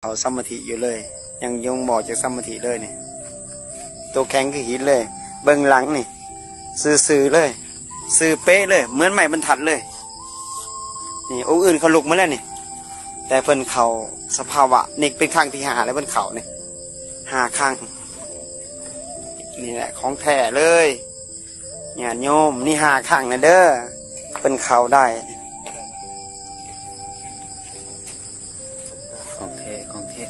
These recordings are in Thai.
เขาสมาธิอยู่เลยยังบอกจากสมาธิเลยนี่ตัวแข็งคือหินเลยเบื้องหลังนี่ซื่อเลยซื่อเป๊ะเลยเหมือนไม้บรรทัดเลยนี่องค์อื่นเขาลุกมาแล้วนี่แต่เพิ่นเขาสภาวะนี่เป็นครั้งที่5แล้วเพิ่นเขานี่5ครั้งนี่แหละของแท้เลยญาติโยมนี่5ครั้งนะเด้อเพิ่นเขาได้ของแท้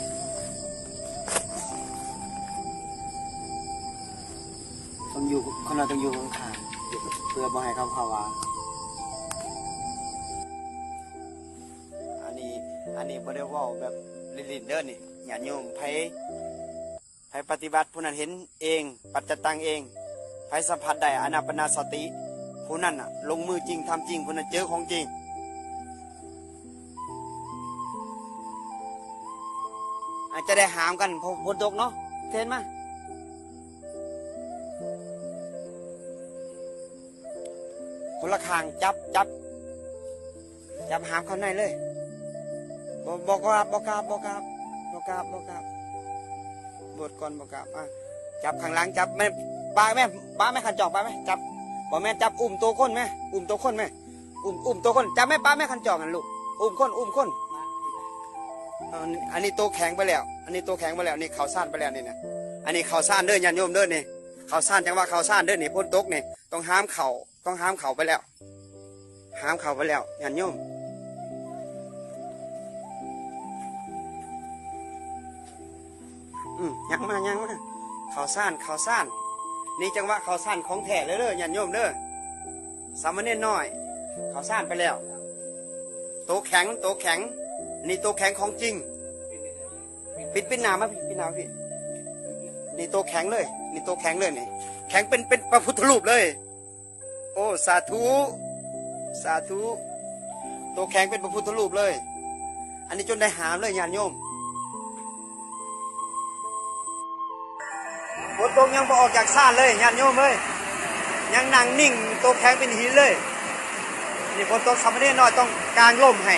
ต้องอยู่คนเราต้องอยู่ข้างๆเพื่อบ่ให้เขาภาวะอันนี้บ่ได้เว้าแบบลิ้นๆเด้อนี่ญาติโยมไผปฏิบัติผู้นั้นเห็นเองปัจจตังเองไผสัมผัสได้อานาปานสติผู้นั้นน่ะลงมือจริงทำจริงผู้นั้นเจอของจริงอาจจะได้หามกันพอฝนตกเนาะเห็นไหมคนละข้างจับหามเข้าในเลยบอกครับบทก่อนบอกครับจับข้างหลังจับแม่ป้าแม่ขันจอกป้าแม่จับบอกแม่จับอุ้มตัวคนแม่อุ้มตัวคนแม่อุ้มตัวคนจับแม่ป้าแม่ขันจอกกันลูกอุ้มคนอันนี้ตัวแข็งไปแล้วนี่เขาซ่านไปแล้วนี่นะอันนี้เขาซ่านเด้อญาติโยมเด้อนี่เขาซ่านจังว่าเขาซ่านเด้อนี่พ้นตกนี่ต้องห้ามเข่าไปแล้วห้ามเข่าไปแล้วญาติโยมยังมาเขาซ่านนี่จังว่าเขาซ่านของแท้เลยเด้อญาติโยมเด้อสามเณรน้อยเขาซ่านไปแล้วโตแข็งนี่โตแข็งของจริงปิดหนามาปิดหนาพี่นี่โตแข็งเลยนี่แข็งเป็นพระพุทธรูปเลยโอ้สาธุโตแข็งเป็นพระพุทธรูปเลยอันนี้จนได้หามเลยญาติโยมฝนตกยังพอออกจากซ่านเลยญาติโยมเลยยังนั่งนิ่งโตแข็งเป็นหินเลยนี่ฝนตกสามเณรน้อยต้องกางร่มให้